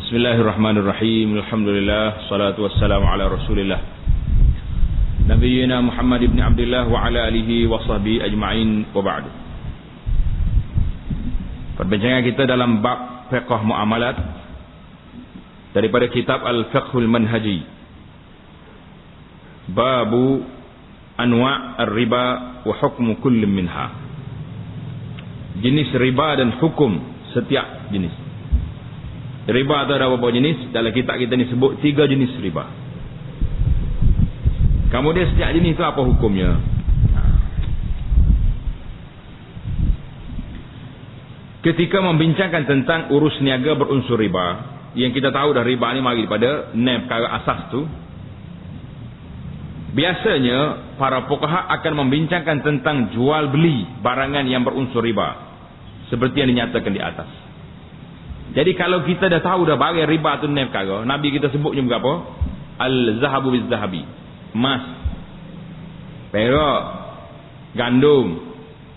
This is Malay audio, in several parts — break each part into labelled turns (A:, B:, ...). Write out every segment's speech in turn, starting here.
A: Bismillahirrahmanirrahim. Alhamdulillah, salatu wassalamu ala Rasulillah Nabiyyina Muhammad ibn Abdullah wa ala alihi wa sahbihi ajma'in, wa ba'du. Perbincangan kita dalam bab fiqh muamalat daripada kitab Al-Fiqhul Manhaji, babu anwa' ar-riba wa hukmu kulli minha. Jenis riba dan hukum setiap jenis. Riba itu ada beberapa jenis. Dalam kitab kita ni sebut 3 jenis riba. Kemudian setiap jenis itu apa hukumnya? Ketika membincangkan tentang urus niaga berunsur riba, yang kita tahu dah riba ni mari daripada perkara asas tu. Biasanya para fuqaha akan membincangkan tentang jual beli barangan yang berunsur riba, seperti yang dinyatakan di atas. Jadi kalau kita dah tahu dah barang riba tu perkara, Nabi kita sebutnya berapa? Al-zahabu biz-zahabi. Emas, perak, gandum,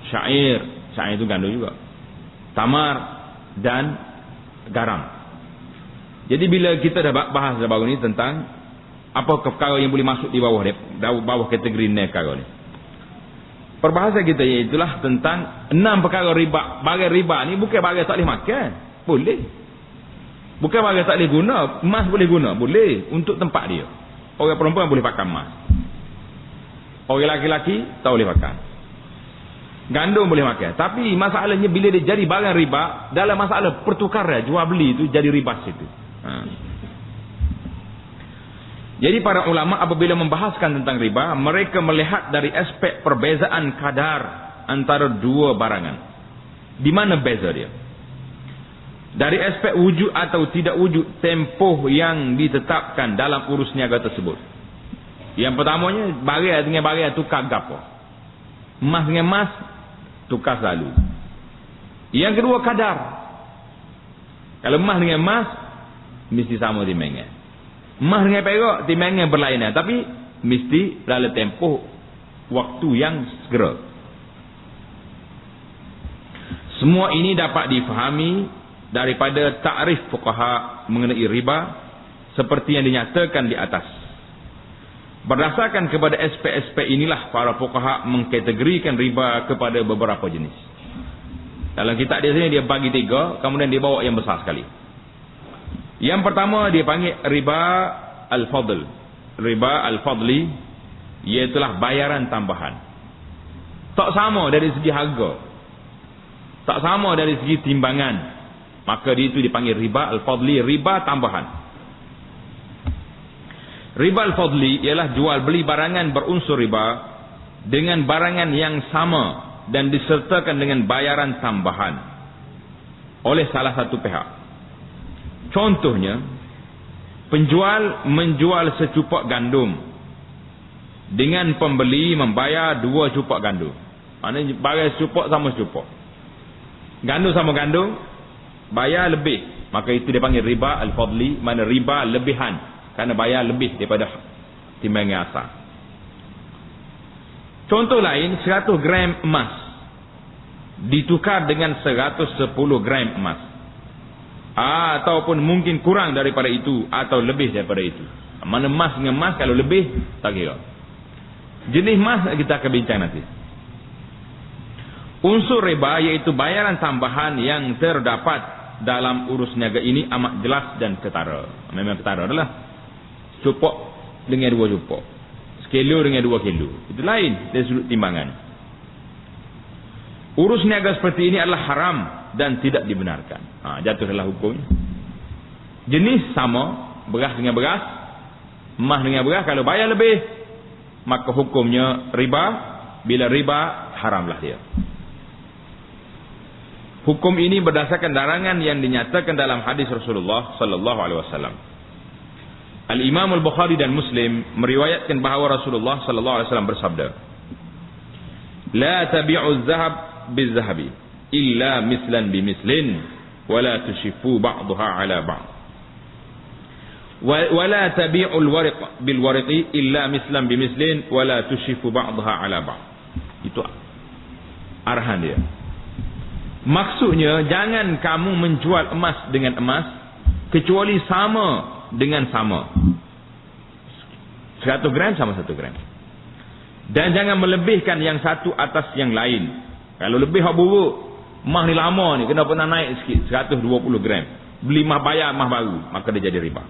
A: syair itu gandum juga, tamar dan garam. Jadi bila kita dah bahas dah baru ni tentang apa perkara yang boleh masuk di bawah kategori perkara ni. Perbahasan kita iaitulah tentang 6 perkara riba. Barang riba ni bukan barang tak boleh makan. Boleh. Bukan barang tak boleh guna. Emas boleh guna. Boleh. Untuk tempat dia. Orang perempuan boleh pakai emas. Orang lelaki tak boleh pakai. Gandum boleh makan. Tapi masalahnya bila dia jadi barang riba, dalam masalah pertukaran jual beli itu jadi riba situ. Jadi para ulama apabila membahaskan tentang riba, mereka melihat dari aspek perbezaan kadar antara dua barangan. Di mana beza dia? Dari aspek wujud atau tidak wujud tempoh yang ditetapkan dalam urus niaga tersebut. Yang pertamanya, barang dengan barang tukar gapo. Emas dengan emas tukar selalu. Yang kedua, kadar. Kalau emas dengan emas mesti sama timbangan. Emas dengan perak timbangan berlainan, tapi mesti dalam tempoh waktu yang segera. Semua ini dapat difahami daripada takrif fuqaha mengenai riba seperti yang dinyatakan di atas. Berdasarkan kepada aspek-aspek inilah para fuqaha mengkategorikan riba kepada beberapa jenis. Dalam kitab dia sini dia bagi 3, kemudian dia bawa yang besar sekali. Yang pertama dia panggil riba al-fadl. Riba al-fadli iaitulah bayaran tambahan. Tak sama dari segi harga, tak sama dari segi timbangan, maka dia itu dipanggil riba al-fadli, riba tambahan. Riba al-fadli ialah jual beli barangan berunsur riba dengan barangan yang sama dan disertakan dengan bayaran tambahan oleh salah satu pihak. Contohnya, penjual menjual secupak gandum dengan pembeli membayar 2 cupak gandum. Maknanya barang secupak sama secupak. Gandum sama gandum, bayar lebih, maka itu dia panggil riba al-fadli, mana riba lebihan, kerana bayar lebih daripada timbangan asal. Contoh lain, 100 gram emas ditukar dengan 110 gram emas, ataupun mungkin kurang daripada itu atau lebih daripada itu. Mana emas dengan emas, kalau lebih tak kira. Jenis emas kita akan bincang nanti. Unsur riba iaitu bayaran tambahan yang terdapat dalam urus niaga ini amat jelas dan ketara. Memang ketara adalah cupak dengan 2 cupak, sekilo dengan 2 kilo. Itu lain dari sudut timbangan. Urus niaga seperti ini adalah haram dan tidak dibenarkan. Jatuhlah hukumnya. Jenis sama, beras dengan beras, emas dengan beras. Kalau bayar lebih, maka hukumnya riba. Bila riba, haramlah dia. Hukum ini berdasarkan larangan yang dinyatakan dalam hadis Rasulullah sallallahu alaihi wasallam. Al-Imam Al-Bukhari dan Muslim meriwayatkan bahawa Rasulullah sallallahu alaihi wasallam bersabda, "La tabi'u az-zahab biz-zahabi illa mislan bimislin wa la tushifu ba'daha 'ala ba'd. Wa la tabi'u al-waraq bil-waraqi illa mislan bimislin wa la tushifu ba'daha 'ala ba'd." Itu arahan dia. Maksudnya, jangan kamu menjual emas dengan emas kecuali sama dengan sama. 100 gram sama 1 gram. Dan jangan melebihkan yang satu atas yang lain. Kalau lebih hak buruk, mah ni lama ni, kena pernah naik sikit, 120 gram. Beli mah bayar mah baru, maka dia jadi riba.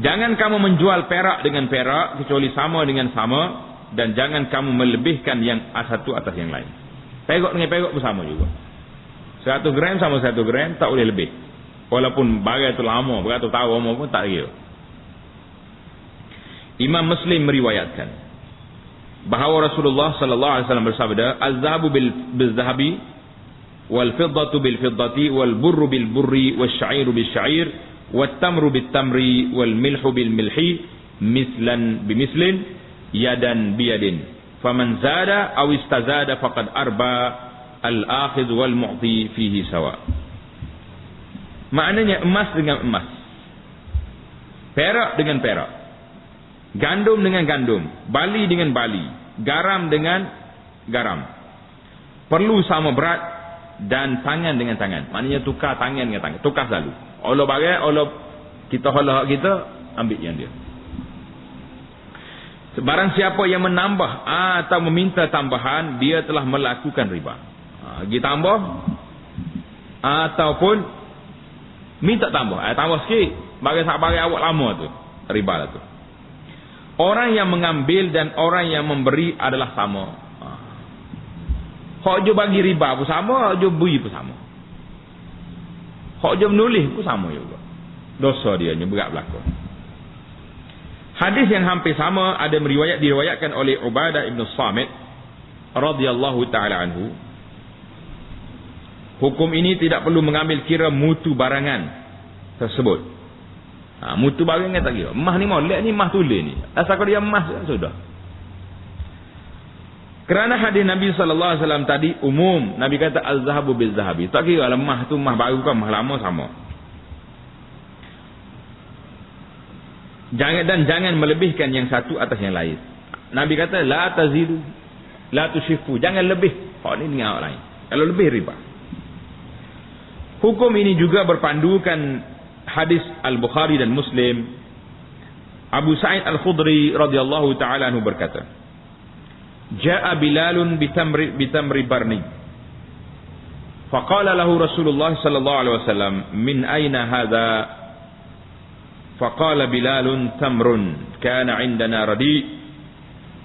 A: Jangan kamu menjual perak dengan perak, kecuali sama dengan sama. Dan jangan kamu melebihkan yang satu atas yang lain. Perak dengan perak pun sama juga. 100 gram sama 1 gram, tak boleh lebih. Walaupun barang itu lama, beratus tahun pun tak kira. Imam Muslim meriwayatkan bahawa Rasulullah sallallahu alaihi wasallam bersabda, "Az-zahabu bil-zahabi wal fiddatu bil fiddati wal burru bil burri wasy-sya'iru bis syair wat tamru bit tamri wal milhu bil milhi mislan bi mislin yadan bi yadin. Faman zada aw istazada faqad arba al-akhidh wal mu'ti fihi sawa." Maknanya emas dengan emas, perak dengan perak, gandum dengan gandum, bali dengan bali, garam dengan garam, perlu sama berat, dan tangan dengan tangan. Maknanya tukar tangan dengan tangan, tukar selalu. Allah bagai, Allah kita halah kita, ambil yang dia. Barang siapa yang menambah atau meminta tambahan, dia telah melakukan riba. Dia tambah ataupun minta tambah, tambah sikit, bagi awak lama tu, riba lah tu. Orang yang mengambil dan orang yang memberi adalah sama. Hak je bagi riba pun sama, hak je beri pun sama. Hak je menulis pun sama juga. Dosa dia berat berlaku. Hadis yang hampir sama ada diriwayatkan oleh Ubadah ibn Samit radhiyallahu taala anhu. Hukum ini tidak perlu mengambil kira mutu barangan tersebut. Mutu barangan tak kira. Emas ni molek ni, emas tulis ni. Asal kalau dia emas sudah. Kerana hadis Nabi sallallahu alaihi wasallam tadi umum, Nabi kata az-zahabu bil-zahabi. Tak kira emas tu emas baru ke emas lama sama. Jangan melebihkan yang satu atas yang lain. Nabi kata la tazidu la tushifu, jangan lebih. Hak ni dengan orang lain. Kalau lebih riba. Hukum ini juga berpandukan hadis Al-Bukhari dan Muslim. Abu Sa'id Al-Khudri radhiyallahu ta'ala anhu berkata, "Ja'a Bilalun bitamri barni. Faqala lahu Rasulullah sallallahu alaihi wasallam, min aina hadha?" Faqala Bilalun tamrun kana 'indana radi.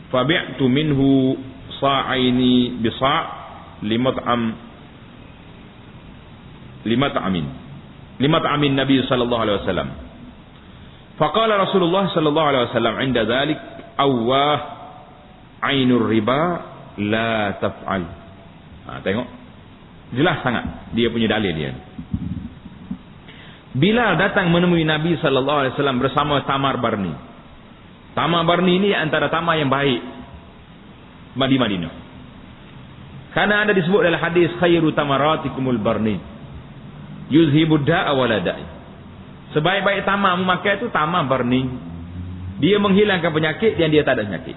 A: Fabi'tu minhu sa'aini bi sa' lima ta'amin Nabi sallallahu alaihi wasallam. Faqala Rasulullah sallallahu alaihi wasallam 'inda dhalik awwah 'ainur riba la taf'al. Tengok. Jelas sangat dia punya dalil dia. Bilal datang menemui Nabi sallallahu alaihi wasallam bersama tamar barni. Tamar barni ini antara tamar yang baik di Madinah. Karena ada disebut dalam hadis khairu tamaratikumul barni. Yuzhibud da'a wala da'i. Sebaik-baik tamar memakai itu tamar barni. Dia menghilangkan penyakit dan dia tak ada penyakit.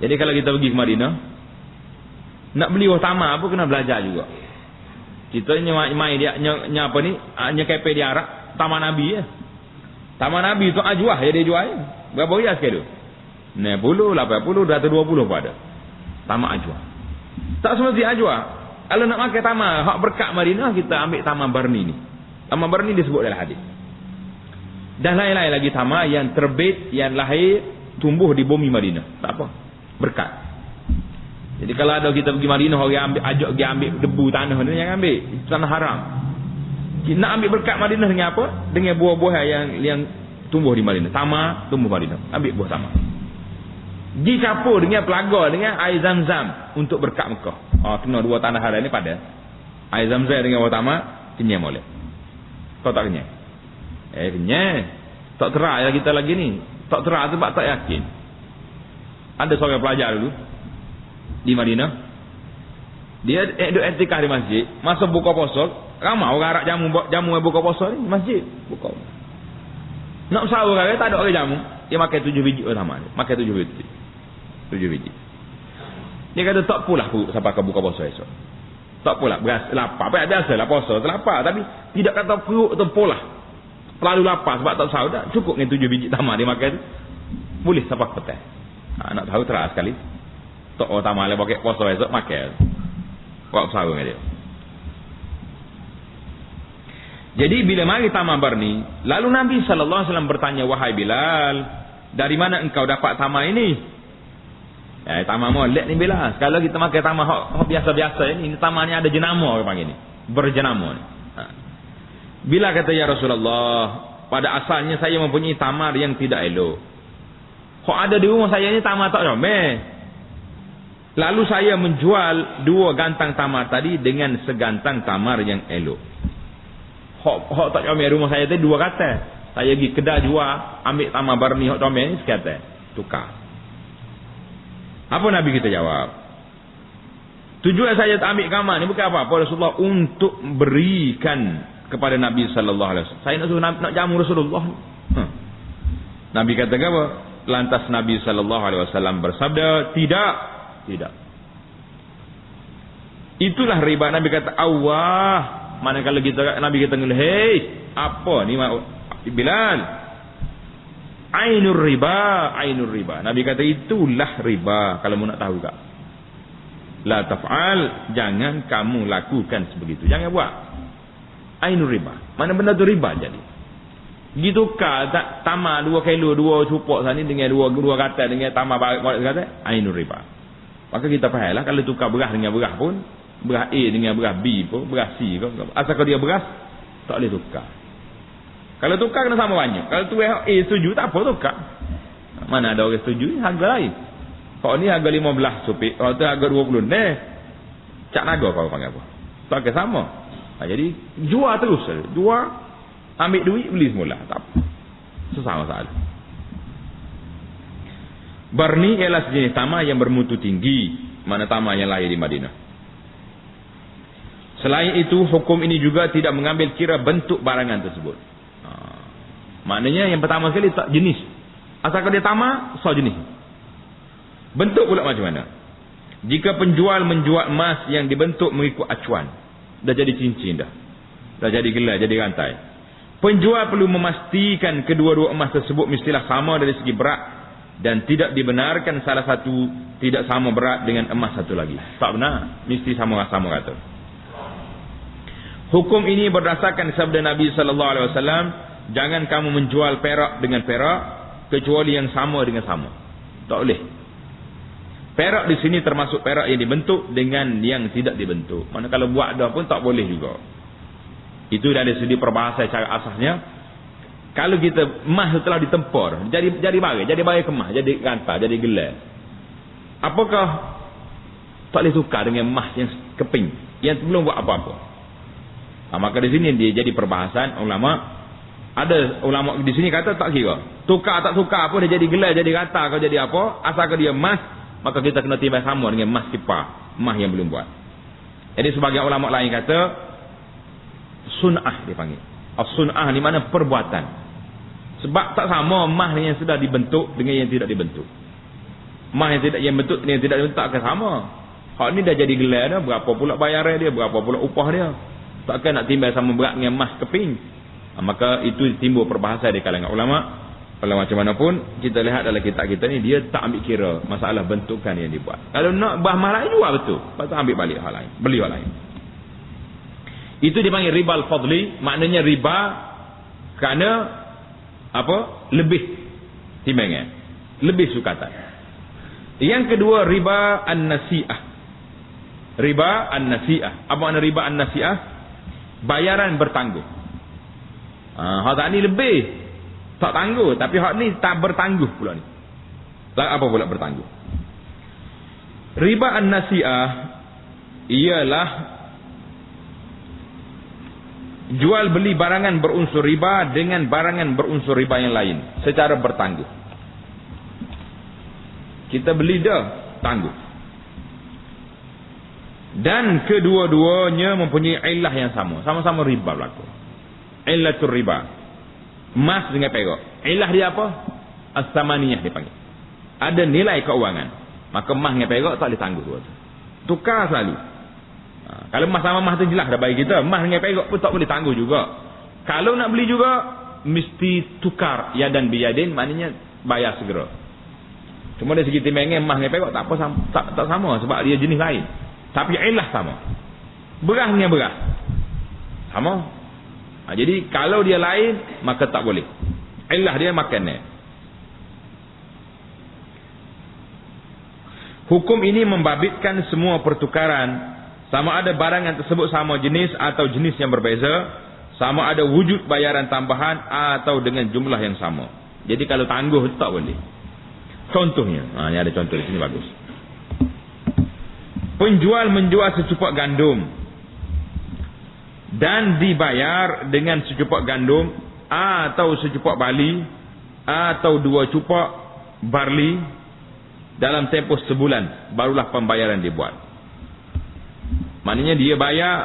A: Jadi kalau kita pergi ke Madinah, nak beli tamar apa kena belajar juga. Kita main dia apa ni? Kepe dia arak tamar Nabi ya. Tamar Nabi tu ajuah ya dia jual. Berapa rias ke tu? 60, 80, 220 pun ada. Tamar ajuah. Tak semesti ajuah. Kalau nak makan tamar hak berkat Madinah, kita ambil tamar barni ni. Tamar barni disebut dalam hadis. Dan lain-lain lagi tamar yang terbit, yang lahir, tumbuh di bumi Madinah. Tak apa. Berkat. Jadi kalau ada kita pergi Madinah, orang ajak pergi ambil debu tanah ni, jangan ambil. Itu tanah haram. Nak ambil berkat Madinah dengan apa? Dengan buah-buah yang tumbuh di Madinah. Tamar tumbuh Madinah. Ambil buah tamar. Dicampur dengan pelaga dengan air zam-zam untuk berkat Mekah. Kena dua tanah haram ni pada. Air zam-zam dengan buah tamar, kenyang boleh. Kau tak kenyang? Kenyang. Tak terak kita lagi ni. Tak terak sebab tak yakin. Ada seorang pelajar dulu di Madinah. Dia duduk etikah di masjid. Masa buka puasa, ramai orang arak jamu buka puasa ni masjid buka. Nak sahur kan tak ada orang jamu. Dia makan 7 biji sama. Makan 7 biji. 7 biji. Dia kata tak pulah sampai ke buka puasa esok. Tak pula beras lapar. Apa biasalah puasa terlapar, tapi tidak kata perut tempolah. Terlalu lapar sebab tak tahu dah. Cukup dengan 7 biji tamar dia makan tu. Boleh sampai petang. Nak tahu terang sekali. Tak tamar le pakai puasa esok makan. Buat sahur dengan dia. Jadi bila mari tamar barni, lalu Nabi sallallahu alaihi wasallam bertanya, "Wahai Bilal, dari mana engkau dapat tamar ini?" Tamar molek ni Bilal. Kalau kita makan tamar hok biasa-biasa ini tamar ni ada jenama orang panggil ni. Berjenama ni. Bila kata ya Rasulullah, pada asalnya saya mempunyai tamar yang tidak elok. Hok ada di rumah saya ni tamar tak comel. Lalu saya menjual 2 gantang tamar tadi dengan segantang tamar yang elok. Hok tak comel rumah saya tadi 2 kata. Saya pergi kedai jual, ambil tamar barni hok comel ni sekata. Tukar. Apa Nabi kita jawab? Tujuan saya ambil gambar ni bukan apa-apa Rasulullah, untuk berikan kepada Nabi sallallahu alaihi wasallam. Saya nak suruh nak jamu Rasulullah. Nabi kata apa? Lantas Nabi sallallahu alaihi wasallam bersabda, tidak. Itulah riba. Nabi kata, "Allah." Manakala kita Nabi kata, "Hei, apa ni Bilal? Ainur riba." Nabi kata itulah riba. Kalau mau nak tahu tak? La taf'al, jangan kamu lakukan sebegitu. Jangan buat. Ainur riba. Mana benda tu riba jadi. Gitu tak tamar 2 kilo 2 cupok sana dengan 2 kata dengan tamar barat kata ainur riba. Maka kita fahamlah kalau tukar beras dengan beras pun, beras A dengan beras B pun, beras C ke, asal kalau dia beras tak boleh tukar. Kalau tukar kena sama banyak. Kalau tu A setuju tak apa tukar. Mana ada orang setuju, harga lain. Kalau ni harga 15 supik, kalau tu harga 20 ni cak naga kau panggil apa. Tak ke sama. Jadi jual terus. Jual, ambil duit, beli semula. Tak apa. Sesama sahaja. Barni ialah sejenis tamar yang bermutu tinggi. Mana tamar yang lahir di Madinah. Selain itu, hukum ini juga tidak mengambil kira bentuk barangan tersebut. Maknanya yang pertama sekali tak jenis. Asalkan dia tamar, so jenis. Bentuk pula macam mana? Jika penjual menjual emas yang dibentuk mengikut acuan, dah jadi cincin dah. Dah jadi gelar, jadi rantai. Penjual perlu memastikan kedua-dua emas tersebut mestilah sama dari segi berat dan tidak dibenarkan salah satu tidak sama berat dengan emas satu lagi. Tak benar, mesti sama-sama rata. Hukum ini berdasarkan sabda Nabi sallallahu alaihi wasallam, jangan kamu menjual perak dengan perak kecuali yang sama dengan sama. Tak boleh. Perak di sini termasuk perak yang dibentuk dengan yang tidak dibentuk. Mana kalau buat dah pun tak boleh juga. Itu dari segi perbahasan cara asasnya. Kalau kita emas telah ditempur, jadi barang kemas, jadi rantai, jadi gelar. Apakah tak boleh tukar dengan emas yang keping yang belum buat apa-apa? Maka di sini dia jadi perbahasan ulama. Ada ulama di sini kata tak kira. Tukar tak tukar apa dia jadi gelar, jadi rantai, kau jadi apa? Asalkan dia emas, maka kita kena timbang sama dengan emas kipar, emas yang belum buat. Jadi sebagai ulama lain kata sun'ah dipanggil. As-sun'ah ni mana perbuatan. Sebab tak sama emas yang sudah dibentuk dengan yang tidak dibentuk. Emas yang bentuk dengan yang tidak dibentuk akan sama. Hak ni dah jadi gelar dah, berapa pula bayaran dia, berapa pula upah dia. Takkan nak timbang sama berat dengan emas keping. Maka itu timbul perbahasan di kalangan ulama. Kalau macam mana pun kita lihat dalam kitab kita ni, dia tak ambil kira masalah bentukan yang dibuat. Kalau nak bah mah lain jual betul, lepas tu ambil balik hal lain, beli hal lain. Itu dipanggil riba al-fadli, maknanya riba kerana apa? Lebih timbangan, lebih sukatan. Yang kedua riba an-nasi'ah. Riba an-nasi'ah. Apa makna riba an-nasi'ah? Bayaran bertangguh. Hak tak ni lebih tak tangguh, tapi hak ni tak bertangguh pula ni. Apa pula bertangguh? Riba an-nasi'ah ialah jual beli barangan berunsur riba dengan barangan berunsur riba yang lain secara bertangguh. Kita beli dah, tangguh. Dan kedua-duanya mempunyai ilah yang sama. Sama-sama riba berlaku. Illatul riba. Emas dengan perak. Ilah dia apa? As-samaniyah dipanggil. Ada nilai keuangan. Maka emas dengan perak tak boleh tangguh. Tukar selalu. Kalau emas sama emas tu jelas dah bagi kita. Emas dengan perak pun tak boleh tangguh juga. Kalau nak beli juga, mesti tukar yadan biyadin, maknanya bayar segera. Cuma dari segi timbangan emas dengan perak tak apa, tak sama sebab dia jenis lain. Tapi ilah sama. Beras dengan beras sama. Jadi kalau dia lain, maka tak boleh. Ilah dia makannya. Hukum ini membabitkan semua pertukaran, sama ada barang yang tersebut sama jenis atau jenis yang berbeza, sama ada wujud bayaran tambahan atau dengan jumlah yang sama. Jadi kalau tangguh itu tak boleh. Contohnya, ini ada contoh di sini bagus. Penjual menjual secupak gandum dan dibayar dengan secupak gandum atau secupak barley atau 2 cupak barley dalam tempoh sebulan, barulah pembayaran dibuat. Maknanya dia bayar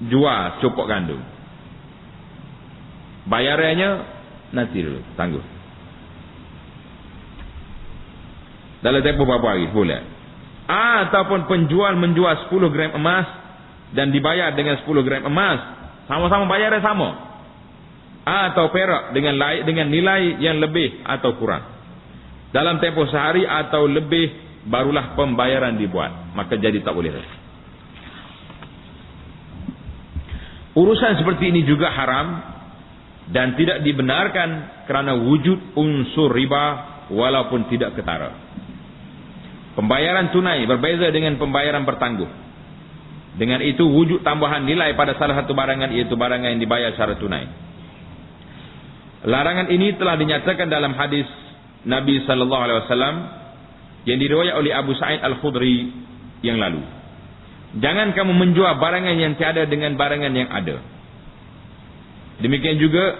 A: jual secupak gandum. Bayarannya nanti dulu, tangguh. Dalam tempoh berapa hari? Sebulan. Ataupun penjual menjual 10 gram emas dan dibayar dengan 10 gram emas, sama-sama bayarnya sama. Atau perak dengan nilai yang lebih atau kurang. Dalam tempoh sehari atau lebih, barulah pembayaran dibuat. Maka jadi tak boleh. Urusan seperti ini juga haram dan tidak dibenarkan kerana wujud unsur riba walaupun tidak ketara. Pembayaran tunai berbeza dengan pembayaran bertangguh. Dengan itu wujud tambahan nilai pada salah satu barangan, iaitu barangan yang dibayar secara tunai. Larangan ini telah dinyatakan dalam hadis Nabi sallallahu alaihi wasallam yang diriwayatkan oleh Abu Sa'id Al-Khudri yang lalu. Jangan kamu menjual barangan yang tiada dengan barangan yang ada. Demikian juga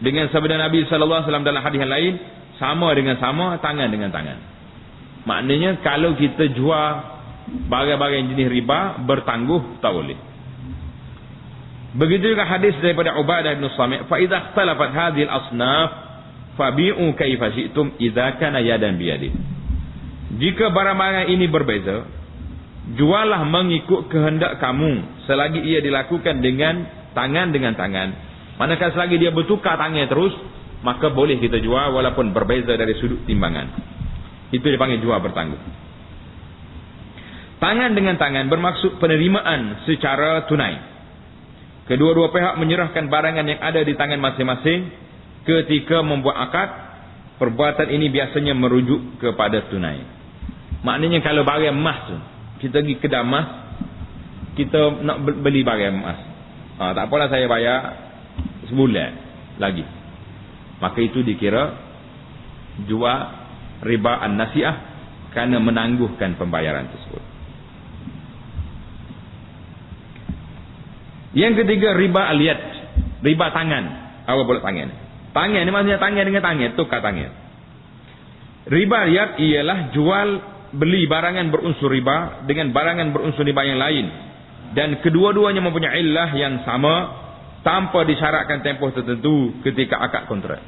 A: dengan sabda Nabi sallallahu alaihi wasallam dalam hadis yang lain, sama dengan sama, tangan dengan tangan. Maknanya kalau kita jual barang-barang jenis riba bertangguh, tak boleh. Begitu juga hadis daripada Ubadah bin Samit, fa idza ikhtalafat hadhihi al-asnaf fabi'u kaifa syi'tum idza kana yadan biyadin. Jika barang-barang ini berbeza, jualah mengikut kehendak kamu selagi ia dilakukan dengan tangan. Manakala selagi dia bertukar tangan terus, maka boleh kita jual walaupun berbeza dari sudut timbangan. Itu dipanggil jual bertangguh. Tangan dengan tangan bermaksud penerimaan secara tunai. Kedua-dua pihak menyerahkan barangan yang ada di tangan masing-masing ketika membuat akad. Perbuatan ini biasanya merujuk kepada tunai. Maknanya kalau barang emas tu, kita pergi kedai emas, kita nak beli barang emas. Tak apalah, saya bayar sebulan lagi. Maka itu dikira jual riba an-nasi'ah kerana menangguhkan pembayaran tersebut. Yang ketiga, riba al-yad, riba tangan. Apa pula tangan? Tangan ni maksudnya tangan dengan tangan, tukar tangan. Riba al-yad ialah jual beli barangan berunsur riba dengan barangan berunsur riba yang lain, dan kedua-duanya mempunyai illah yang sama tanpa disyaratkan tempoh tertentu ketika akad kontrak.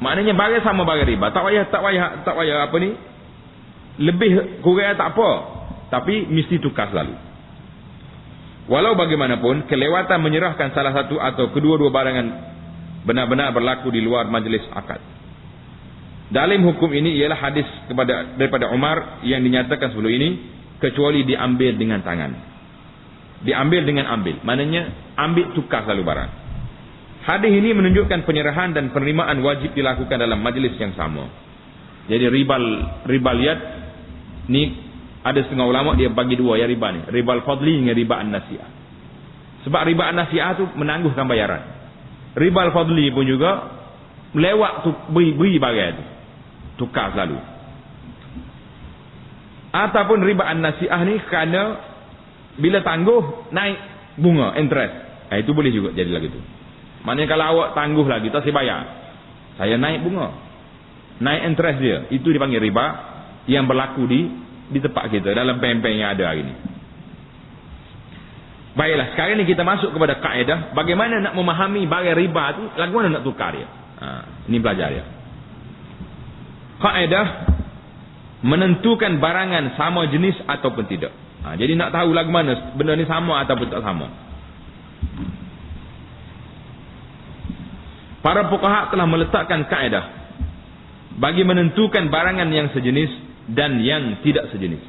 A: Maknanya barang sama barang riba, tak payah apa ni, lebih kurang tak apa, tapi mesti tukar selalu. Walau bagaimanapun, kelewatan menyerahkan salah satu atau kedua-dua barangan benar-benar berlaku di luar majlis akad. Dalam hukum ini ialah hadis daripada Umar yang dinyatakan sebelum ini, kecuali diambil dengan tangan. Diambil dengan ambil, maknanya ambil tukar selalu barang. Hadis ini menunjukkan penyerahan dan penerimaan wajib dilakukan dalam majlis yang sama. Jadi ribal yad ni ada setengah ulama dia bagi dua ya riba ni, ribal fadli dengan riba an-nasi'ah. Sebab riba an-nasi'ah tu menangguhkan bayaran. Ribal fadli pun juga melewat tu beri barang tu, tukar selalu. Ataupun riba an-nasi'ah ni kerana bila tangguh naik bunga interest. Itu boleh juga jadi lagi tu. Maknanya kalau awak tangguh lagi tak saya bayar, saya naik bunga, naik interest dia, itu dipanggil riba yang berlaku di tempat kita dalam bank-bank yang ada hari ini. Baiklah, sekarang ni kita masuk kepada kaedah bagaimana nak memahami barang riba tu, lagu mana nak tukar dia. Ini belajar dia. Kaedah menentukan barangan sama jenis ataupun tidak. Jadi nak tahu lagu mana benda ni sama ataupun tak sama. Para fuqaha telah meletakkan kaedah bagi menentukan barangan yang sejenis dan yang tidak sejenis.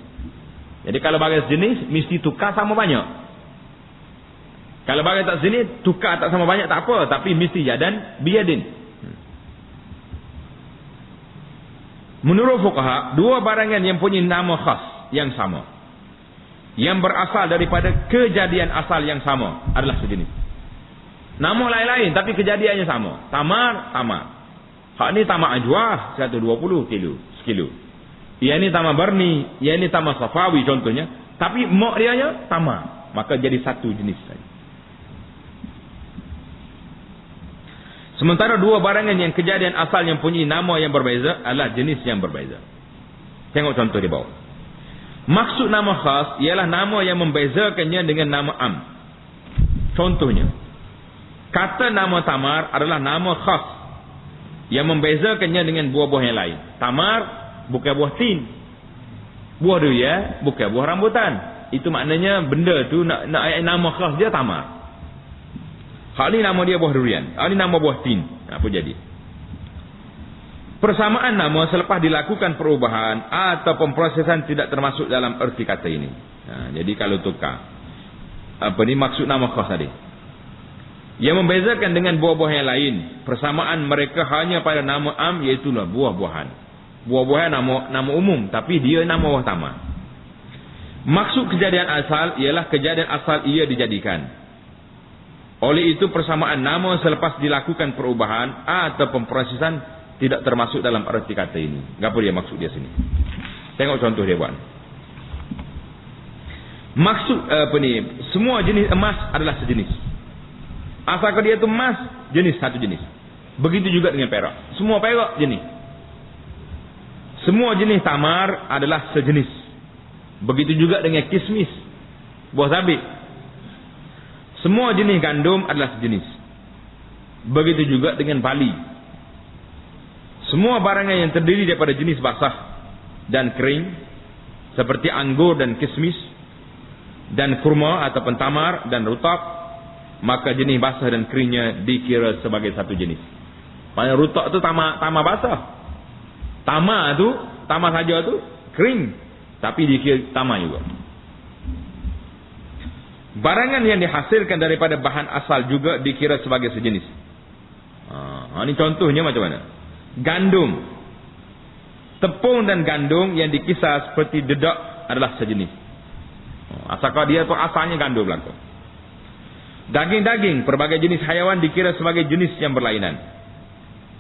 A: Jadi kalau barang sejenis mesti tukar sama banyak. Kalau barang tak sejenis tukar tak sama banyak tak apa, tapi mesti yadan biyadin. Menurut fuqaha, dua barangan yang punya nama khas yang sama, yang berasal daripada kejadian asal yang sama adalah sejenis. Nama lain-lain tapi kejadiannya sama. Tamar, tamar. Hak ni tamar ajwah 120 kilo, sekilo. Yang ni tamar barni, yang ni tamar safawi contohnya, tapi mak dia nya tamar, maka jadi satu jenis saja. Sementara dua barangan yang kejadian asal yang punya nama yang berbeza adalah jenis yang berbeza. Tengok contoh di bawah. Maksud nama khas ialah nama yang membezakannya dengan nama am. Contohnya, kata nama tamar adalah nama khas yang membezakannya dengan buah-buah yang lain. Tamar bukan buah tin. Buah durian bukan buah rambutan. Itu maknanya benda tu nak nama khas dia tamar. Hal ni nama dia buah durian. Hal ni nama buah tin. Apa jadi? Persamaan nama selepas dilakukan perubahan atau pemprosesan tidak termasuk dalam erti kata ini. Jadi kalau tukar, maksud nama khas tadi. Yang membezakan dengan buah-buah yang lain, persamaan mereka hanya pada nama am, iaitulah buah-buahan. Buah-buahan nama umum, tapi dia nama buah tamar. Maksud kejadian asal ialah kejadian asal ia dijadikan. Oleh itu persamaan nama selepas dilakukan perubahan atau pemprosesan tidak termasuk dalam arti kata ini. Apa dia maksud dia sini? Tengok contoh dia buat. Maksud semua jenis emas adalah sejenis. Asalkan dia itu emas, jenis satu jenis. Begitu juga dengan perak. Semua perak jenis. Semua jenis tamar adalah sejenis. Begitu juga dengan kismis, buah zabib. Semua jenis gandum adalah sejenis. Begitu juga dengan bali. Semua barangan yang terdiri daripada jenis basah dan kering, seperti anggur dan kismis, dan kurma ataupun tamar dan rutab, maka jenis basah dan keringnya dikira sebagai satu jenis. Maksudnya rutab tu tamar basah. Tamar saja tu kering, tapi dikira tamar juga. Barangan yang dihasilkan daripada bahan asal juga dikira sebagai sejenis. Ini contohnya macam mana? Gandum, tepung dan gandum yang dikisar seperti dedak adalah sejenis. Asalkan dia tu asalnya gandum belaka. Daging-daging berbagai jenis haiwan dikira sebagai jenis yang berlainan.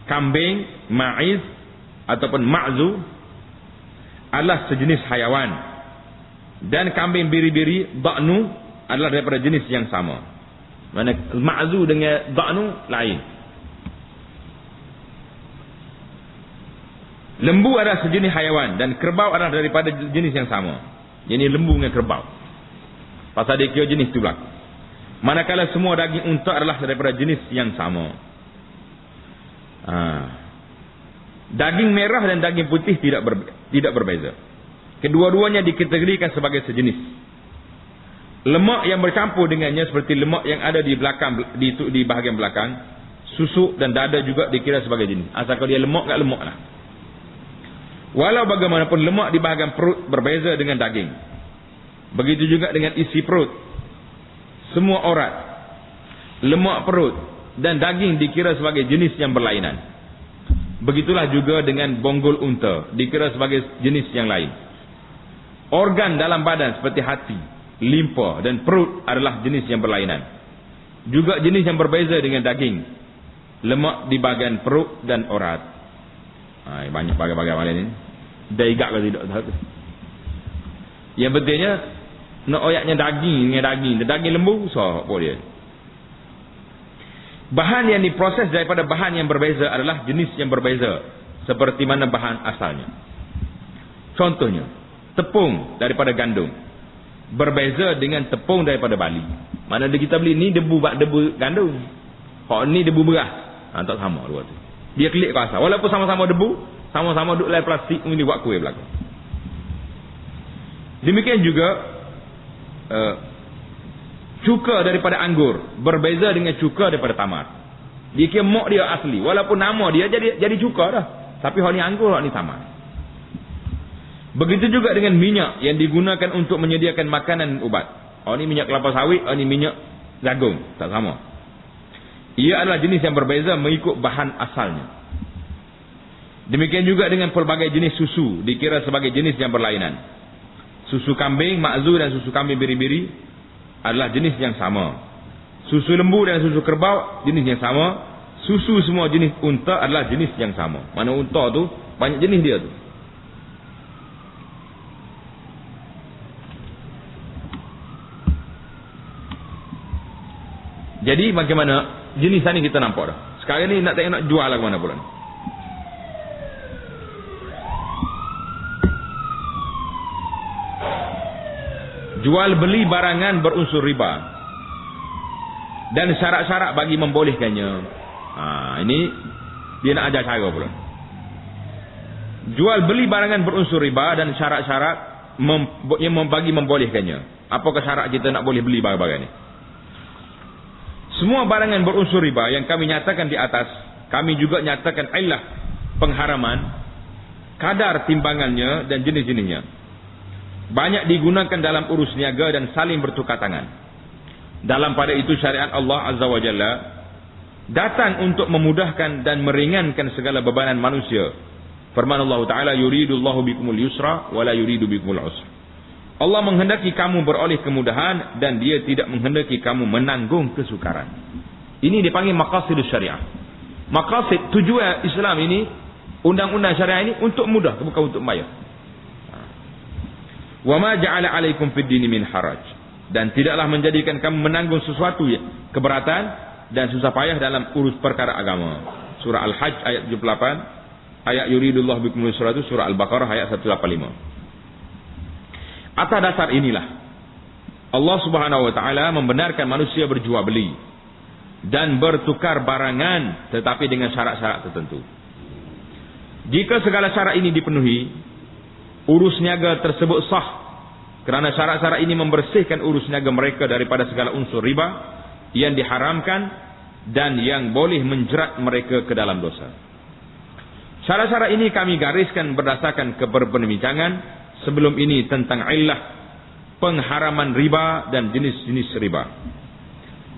A: Kambing, ma'iz ataupun ma'zu adalah sejenis haiwan. Dan kambing biri-biri, da'nu, adalah daripada jenis yang sama. Mana ma'zu dengan da'nu lain. Lembu adalah sejenis haiwan dan kerbau adalah daripada jenis yang sama. Jadi lembu dengan kerbau. Pasal dia kira jenis tu belaka. Manakala semua daging unta adalah daripada jenis yang sama. Daging merah dan daging putih tidak berbeza. Kedua-duanya dikategorikan sebagai sejenis. Lemak yang bercampur dengannya seperti lemak yang ada di belakang di bahagian belakang, susuk dan dada juga dikira sebagai jenis. Asalkan dia lemak tak lemak lah. Walau bagaimanapun lemak di bahagian perut berbeza dengan daging. Begitu juga dengan isi perut. Semua urat, lemak perut dan daging dikira sebagai jenis yang berlainan. Begitulah juga dengan bonggol unta dikira sebagai jenis yang lain. Organ dalam badan seperti hati, limpa dan perut adalah jenis yang berlainan. Juga jenis yang berbeza dengan daging, lemak di bahagian perut dan urat. Banyak bagai-bagai hal ini. Daigak ke tidak tahu. Yang pentingnya nak oyaknya daging dengan daging. Daging lembu so apa dia. Bahan yang diproses daripada bahan yang berbeza adalah jenis yang berbeza seperti mana bahan asalnya. Contohnya, tepung daripada gandum berbeza dengan tepung daripada bali. Mana kita beli ni debu gandum. Hak ni debu beras. Tak sama dua tu. Dia klik ke asal. Walaupun sama-sama debu, sama-sama duduk dalam plastik, ini buat kuih belakang. Demikian juga cuka daripada anggur berbeza dengan cuka daripada tamar. Dia kira mok dia asli, walaupun nama dia jadi cuka dah, tapi hak ni anggur, hak ni tamar. Begitu juga dengan minyak yang digunakan untuk menyediakan makanan dan ubat. Oh ni minyak kelapa sawit, oh ni minyak jagung, tak sama. Ia adalah jenis yang berbeza mengikut bahan asalnya. Demikian juga dengan pelbagai jenis susu, dikira sebagai jenis yang berlainan. Susu kambing makzu dan susu kambing biri-biri adalah jenis yang sama. Susu lembu dan susu kerbau jenis yang sama. Susu semua jenis unta adalah jenis yang sama. Mana unta tu banyak jenis dia tu. Jadi bagaimana jenis ni kita nampak dah. Sekarang ni nak tengok nak jual lah ke mana pula ni. Jual beli barangan berunsur riba dan syarat-syarat bagi membolehkannya. Ini dia nak ajar cara pula. Jual beli barangan berunsur riba dan syarat-syarat yang bagi membolehkannya. Apakah syarat kita nak boleh beli barang-barang ni? Semua barangan berunsur riba yang kami nyatakan di atas, kami juga nyatakan illah pengharaman, kadar timbangannya dan jenis-jenisnya. Banyak digunakan dalam urus niaga dan saling bertukar tangan. Dalam pada itu syariat Allah Azza wa Jalla datang untuk memudahkan dan meringankan segala bebanan manusia. Firman Allah Ta'ala, yuridullahu bikumul yusra wa la yuridu bikumul usra. Allah menghendaki kamu beroleh kemudahan dan dia tidak menghendaki kamu menanggung kesukaran. Ini dipanggil maqasidus syariah. Maqasid, tujuan Islam ini, undang-undang syariah ini untuk mudah, bukan untuk bayar. Wa ma ja'ala 'alaikum fid dini min haraj. Dan tidaklah menjadikan kamu menanggung sesuatu keberatan dan susah payah dalam urus perkara agama. Surah Al-Hajj ayat 78, ayat yuridullahu bikumul yusra itu surah Al-Baqarah ayat 185. Atas dasar inilah Allah Subhanahu wa taala membenarkan manusia berjual beli dan bertukar barangan tetapi dengan syarat-syarat tertentu. Jika segala syarat ini dipenuhi, urus niaga tersebut sah kerana syarat-syarat ini membersihkan urus niaga mereka daripada segala unsur riba yang diharamkan dan yang boleh menjerat mereka ke dalam dosa. Syarat-syarat ini kami gariskan berdasarkan keberbincangan sebelum ini tentang illah pengharaman riba dan jenis-jenis riba.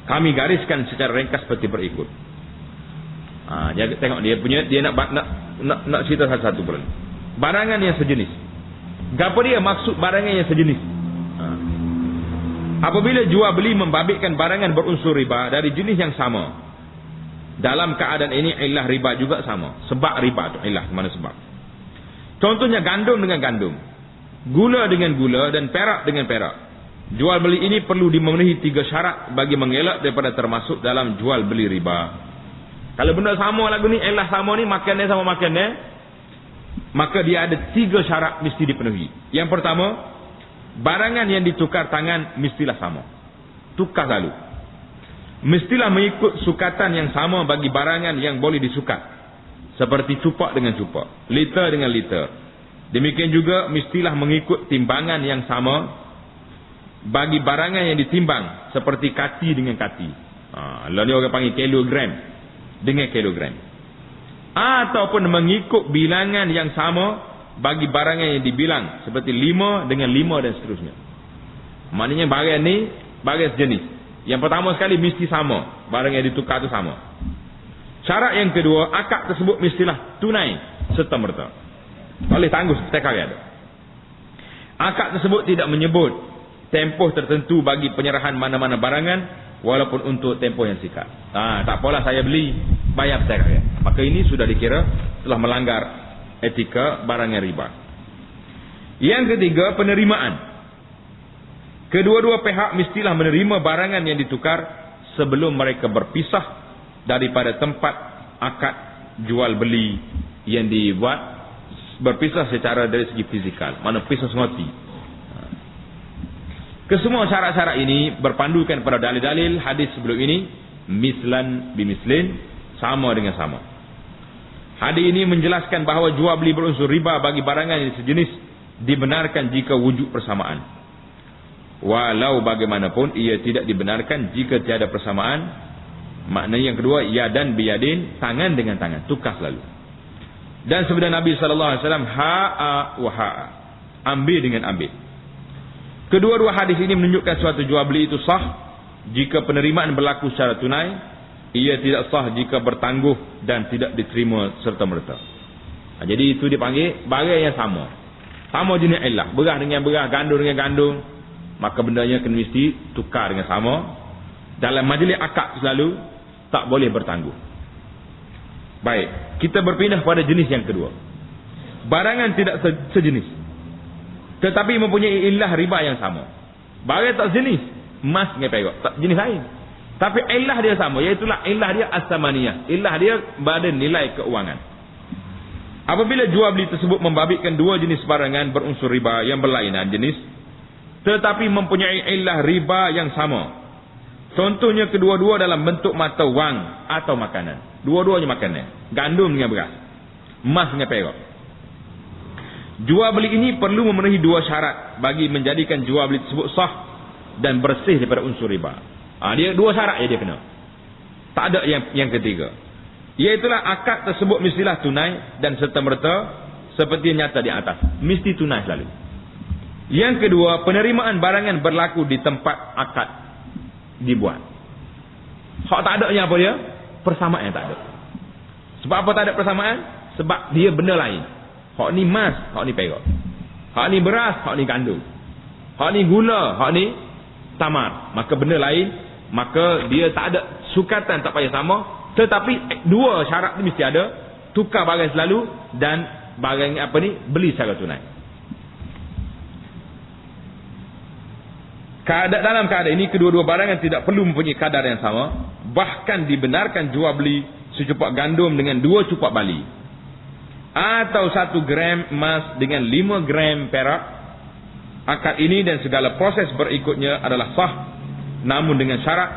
A: Kami gariskan secara ringkas seperti berikut. Jangan tengok dia nak cerita satu-satu pula. Barangan yang sejenis. Gapo dia maksud barangan yang sejenis? Apabila jual beli membabitkan barangan berunsur riba dari jenis yang sama, dalam keadaan ini illah riba juga sama. Sebab riba tu illah mana sebab? Contohnya gandum dengan gandum, gula dengan gula dan perak dengan perak. Jual beli ini perlu dimenuhi 3 syarat bagi mengelak daripada termasuk dalam jual beli riba. Kalau benda sama lagu ni, elah sama ni, makannya sama makannya, maka dia ada 3 syarat mesti dipenuhi. Yang pertama, barangan yang ditukar tangan mestilah sama. Tukar lalu. Mestilah mengikut sukatan yang sama bagi barangan yang boleh disukat. Seperti cupak dengan cupak, liter dengan liter. Demikian juga mestilah mengikut timbangan yang sama bagi barangan yang ditimbang, seperti kati dengan kati. Lalu orang panggil kilogram dengan kilogram. Ataupun mengikut bilangan yang sama bagi barangan yang dibilang, seperti 5 dengan 5 dan seterusnya. Maknanya barang ni barang sejenis. Yang pertama sekali mesti sama, barang yang ditukar tu sama. Syarat yang kedua, akad tersebut mestilah tunai serta merta. Oleh tangguh setiap hari ada. Akad tersebut tidak menyebut tempoh tertentu bagi penyerahan mana-mana barangan walaupun untuk tempoh yang singkat. Tak apalah saya beli, bayar setiap hari. Maka ini sudah dikira telah melanggar etika barangan riba. Yang ketiga, penerimaan. Kedua-dua pihak mestilah menerima barangan yang ditukar sebelum mereka berpisah daripada tempat akad jual beli yang dibuat, berpisah secara dari segi fizikal, mana pisah semati. Kesemua syarat-syarat ini berpandukan pada dalil-dalil hadis sebelum ini, mislan bimislin, sama dengan sama. Hadis ini menjelaskan bahawa jual beli berunsur riba bagi barangan yang sejenis dibenarkan jika wujud persamaan. walau bagaimanapun ia tidak dibenarkan jika tiada persamaan. Maknanya yang kedua, yadan biyadin, tangan dengan tangan, tukar selalu. Dan sebenarnya Nabi SAW ha'a wa ha'a, ambil dengan ambil. Kedua-dua hadis ini menunjukkan suatu jual beli itu sah jika penerimaan berlaku secara tunai. Ia tidak sah jika bertangguh dan tidak diterima serta-merta. Jadi itu dipanggil barang yang sama. Sama jenis illah, beras dengan beras, gandum dengan gandum, maka bendanya kena mesti tukar dengan sama. Dalam majlis akad selalu tak boleh bertangguh. Baik, kita berpindah pada jenis yang kedua. Barangan tidak sejenis, tetapi mempunyai illah riba yang sama. Barang tak sejenis, emas dengan perak, tak jenis lain. Tapi illah dia sama, iaitu illah dia as-samaniyah. Illah dia pada nilai keuangan. Apabila jual beli tersebut membabitkan dua jenis barangan berunsur riba yang berlainan jenis, tetapi mempunyai illah riba yang sama. Contohnya kedua-dua dalam bentuk mata wang atau makanan. Dua-duanya makanan. Gandum dengan beras, emas dengan perak. Jual beli ini perlu memenuhi dua syarat bagi menjadikan jual beli tersebut sah dan bersih daripada unsur riba. Dia dua syarat dia kena. Tak ada yang ketiga. Iaitulah akad tersebut mestilah tunai dan serta-merta seperti yang nyata di atas. Mesti tunai selalu. Yang kedua, penerimaan barangan berlaku di tempat akad dibuat. Hak tak ada yang apa dia? Persamaan tak ada. Sebab apa tak ada persamaan? Sebab dia benda lain. Hak ni emas, hak ni perak. Hak ni beras, hak ni gandum. Hak ni gula, hak ni tamar. Maka benda lain, maka dia tak ada sukatan, tak payah sama. Tetapi dua syarat ni mesti ada. Tukar barang selalu dan barang apa ni beli secara tunai. Dalam keadaan ini kedua-dua barangan tidak perlu mempunyai kadar yang sama. Bahkan dibenarkan jual beli secupak gandum dengan 2 cupak bali, atau 1 gram emas dengan 5 gram perak. Akad ini dan segala proses berikutnya adalah sah, namun dengan syarat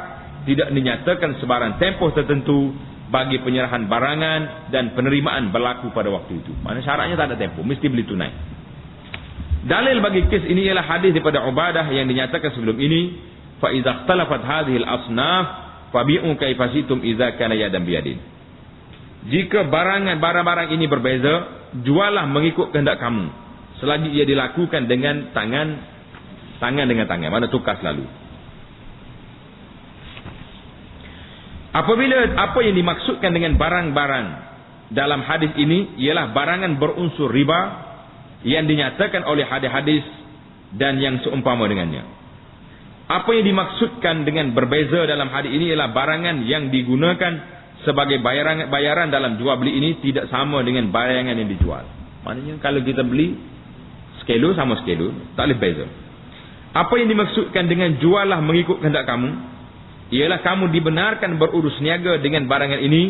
A: tidak dinyatakan sebarang tempoh tertentu bagi penyerahan barangan dan penerimaan berlaku pada waktu itu. Maksudnya syaratnya tak ada tempoh, mesti beli tunai. Dalil bagi kes ini ialah hadis daripada Ubadah yang dinyatakan sebelum ini, fa idza ikhtalafat hadhihi al-asnaf fabi'u kaifa shi'tum idza kana yadan biyadin. Jika barang-barang ini berbeza, jualah mengikut kehendak kamu selagi ia dilakukan dengan tangan dengan tangan, mana tukar selalu. Apabila apa yang dimaksudkan dengan barang-barang dalam hadis ini ialah barangan berunsur riba yang dinyatakan oleh hadis-hadis dan yang seumpama dengannya. Apa yang dimaksudkan dengan berbeza dalam hadis ini ialah barangan yang digunakan sebagai bayaran dalam jual beli ini tidak sama dengan barangan yang dijual. Maknanya kalau kita beli sekilo sama sekilo, tak boleh beza. Apa yang dimaksudkan dengan jualah mengikut kehendak kamu ialah kamu dibenarkan berurus niaga dengan barangan ini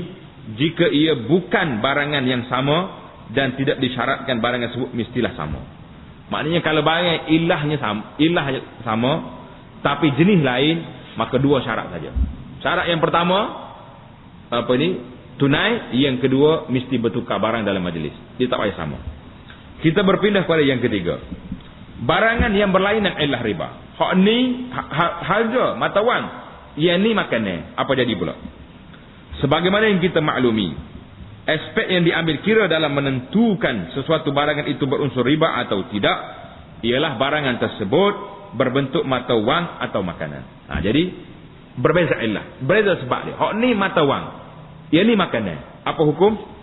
A: jika ia bukan barangan yang sama dan tidak disyaratkan barangan tersebut mestilah sama. Maknanya kalau barang ilahnya sama tapi jenis lain, maka 2 syarat saja. Syarat yang pertama tunai, yang kedua mesti bertukar barang dalam majlis. Dia tak payah sama. Kita berpindah kepada yang ketiga. Barangan yang berlainan ilah riba. Hak ni harga mata wang, yang ni makanan. Apa jadi pula? Sebagaimana yang kita maklumi, aspek yang diambil kira dalam menentukan sesuatu barangan itu berunsur riba atau tidak ialah barangan tersebut berbentuk mata wang atau makanan. Jadi berbeza ilah, berbeza sebab dia. Hak ni mata wang, yang ni makanan. Apa hukum?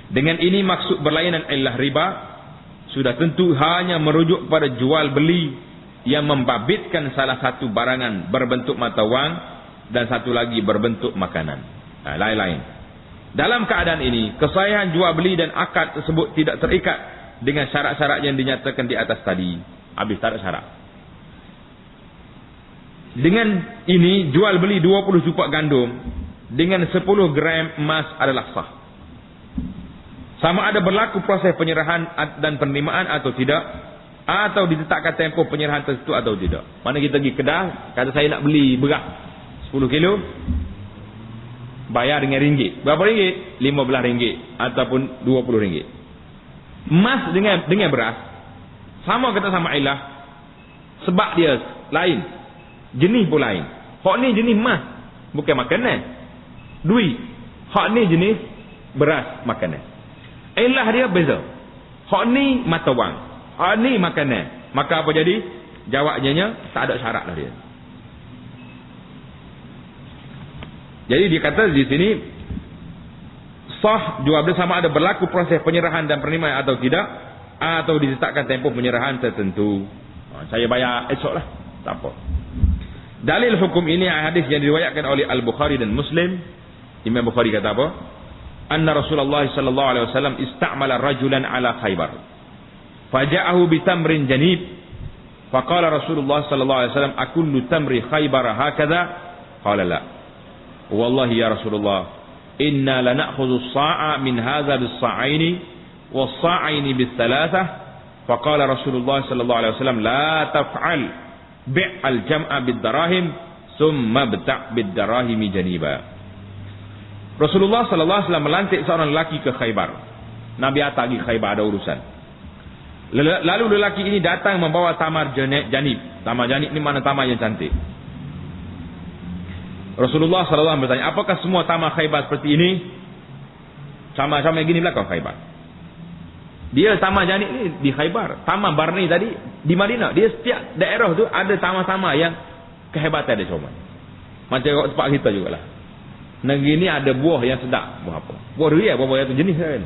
A: Dengan ini maksud berlainan ilah riba sudah tentu hanya merujuk pada jual beli yang membabitkan salah satu barangan berbentuk mata wang dan satu lagi berbentuk makanan. Lain-lain. Dalam keadaan ini, kesahihan jual beli dan akad tersebut tidak terikat dengan syarat-syarat yang dinyatakan di atas tadi. Habis tak ada syarat. Dengan ini, jual beli 20 cupak gandum dengan 10 gram emas adalah sah. Sama ada berlaku proses penyerahan dan penerimaan atau tidak, atau ditetapkan tempoh penyerahan tersebut atau tidak. Mana kita pergi kedai, kata saya nak beli beras 10 kilo, bayar dengan ringgit. Berapa ringgit? 15 ringgit ataupun 20 ringgit. Emas dengan beras sama kata sama ilah, Sebab dia lain. Jenis pun lain. Hak ni jenis emas, bukan makanan. Duit. Hak ni jenis beras, makanan. Ilah dia beza. Hak ni mata wang. Hak ni makanan. Maka apa jadi? Jawabnya tak ada syarat lah dia. Jadi dia kata di sini sah jual beli sama ada berlaku proses penyerahan dan penerimaan atau tidak, atau ditetapkan tempoh penyerahan tertentu. Saya bayar esok lah, tak apa. Dalil hukum ini hadis yang diriwayatkan oleh Al-Bukhari dan Muslim. Imam Bukhari kata apa? Anna Rasulullah sallallahu alaihi wasallam istamala rajulan ala Khaybar. Faja'ahu bitamrin janib. Faqala Rasulullah sallallahu alaihi wasallam akullu tamri Khaybar hakadha? Qala la. Wallahi ya Rasulullah, inna lana'khudhu as-sa'a min hadha bis-sa'aini was-sa'aini bis-thalathah. Faqala Rasulullah sallallahu alaihi wasallam la taf'al bi'al jam'a bid-darahim thumma bta' bid-darahim janiba. Rasulullah sallallahu alaihi wasallam melantik seorang lelaki ke Khaybar. Nabi atas pergi Khaybar, ada urusan. Lalu lelaki ini datang membawa tamar janib. Tamar janib ni mana tamar yang cantik. Rasulullah sallallahu alaihi wasallam bertanya, apakah semua tamar Khaybar seperti ini? Sama-sama gini belakang Khaybar. Dia tamar janib ni di Khaybar. Tamar Barni tadi di Madinah. Dia setiap daerah tu ada tamar-tamar yang kehebatan dia comel. Macam tempat kita jugalah. Negeri ni ada buah yang sedap. Buah apa? Buah durian, buah yang tu jenis kan.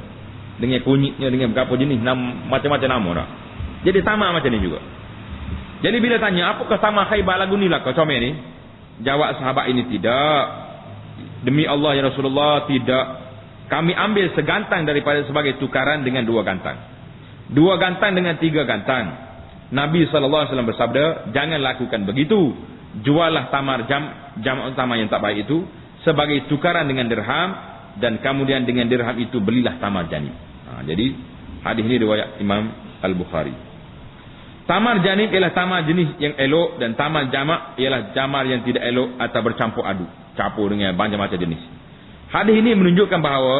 A: Dengan kunyitnya, dengan berapa jenis, macam-macam nama dah. Jadi tamar macam ni juga. Jadi bila tanya, apakah tamar Khaybar lagu ni lah kau comel ni? Jawab sahabat ini, tidak. Demi Allah ya Rasulullah, tidak. Kami ambil segantang daripada sebagai tukaran dengan 2 gantang. 2 gantang dengan 3 gantang. Nabi SAW bersabda, jangan lakukan begitu. Jualah tamar jam' tamar yang tak baik itu sebagai tukaran dengan dirham, dan kemudian dengan dirham itu belilah tamar janib. Jadi hadis ini riwayat Imam Al-Bukhari. Tamar janib ialah tamar jenis yang elok, dan tamar jamak ialah tamar yang tidak elok atau bercampur aduk, campur dengan macam-macam jenis. Hadis ini menunjukkan bahawa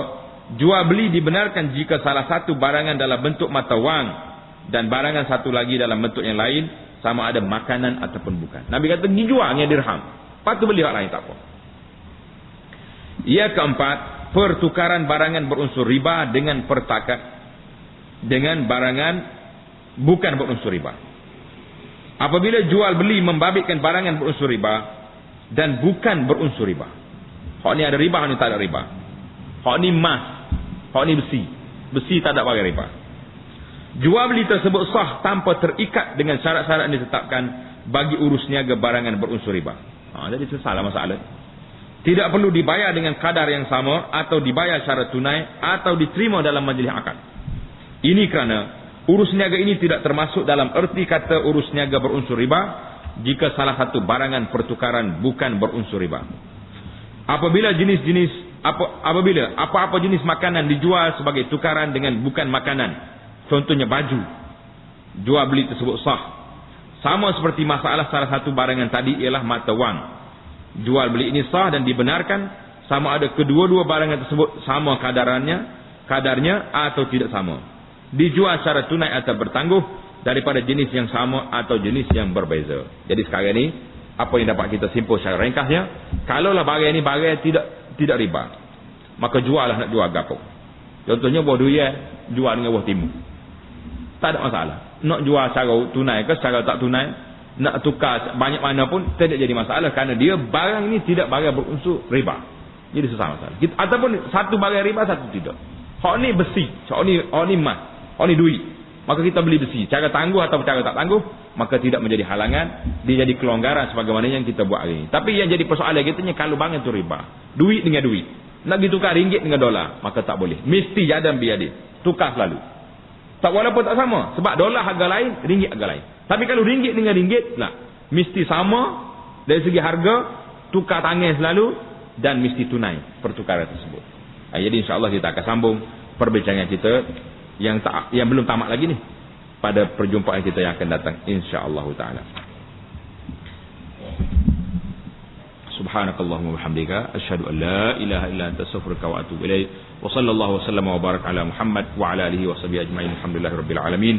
A: jual beli dibenarkan jika salah satu barangan dalam bentuk mata wang dan barangan satu lagi dalam bentuk yang lain, sama ada makanan ataupun bukan. Nabi kata dijual dengan dirham, lepas tu beli hak lain tak apa. Yang keempat, pertukaran barangan berunsur riba dengan dengan barangan bukan berunsur riba. Apabila jual beli membabitkan barangan berunsur riba dan bukan berunsur riba. Hak ni ada riba, hak ni tak ada riba. Hak ni emas, hak ni besi. Besi tak ada pakai riba. Jual beli tersebut sah tanpa terikat dengan syarat-syarat yang ditetapkan bagi urus niaga barangan berunsur riba. Jadi salah masalah. Tidak perlu dibayar dengan kadar yang sama, atau dibayar secara tunai, atau diterima dalam majlis akad. Ini kerana urus niaga ini tidak termasuk dalam erti kata urus niaga berunsur riba jika salah satu barangan pertukaran bukan berunsur riba. Apabila apa-apa jenis makanan dijual sebagai tukaran dengan bukan makanan, contohnya baju, jual beli tersebut sah. Sama seperti masalah salah satu barangan tadi ialah mata wang. Jual beli ini sah dan dibenarkan sama ada kedua-dua barangan tersebut sama kadarnya atau tidak sama. Dijual secara tunai atau bertangguh daripada jenis yang sama atau jenis yang berbeza. Jadi sekarang ni apa yang dapat kita simpul secara ringkasnya, kalaulah barang ini barang tidak riba, maka jualah nak jual gapo. Contohnya buah durian jual dengan buah timun. Tak ada masalah. Nak jual secara tunai ke secara tak tunai, nak tukar banyak mana pun tidak jadi masalah, kerana dia barang ini tidak barang berunsur riba. Jadi susah masalah. Ataupun satu barang riba, satu tidak. Hak ni besi, hak ni emas, hak ni duit. Maka kita beli besi, cara tangguh atau cara tak tangguh, maka tidak menjadi halangan, dia jadi kelonggaran sebagaimana yang kita buat hari ini. Tapi yang jadi persoalan kitanya, kalau barang itu riba, duit dengan duit, nak ditukar ringgit dengan dolar, maka tak boleh. Mesti jadam biadil, tukar selalu. Tak, walaupun tak sama, sebab dolar harga lain, ringgit harga lain. Tapi kalau ringgit dengan ringgit, mesti sama dari segi harga, tukar tangan selalu, dan mesti tunai pertukaran tersebut. Jadi insya-Allah kita akan sambung perbincangan kita yang belum tamat lagi ni pada perjumpaan kita yang akan datang insya-Allah taala. Subhanakallahumma wa bihamdika asyhadu an la ilaha illa anta astaghfiruka wa atubu ilaik. Wa sallallahu wa sallama wa baraka ala Muhammad wa ala alihi wa sahbihi ajma'in. Alhamdulillahirabbil alamin.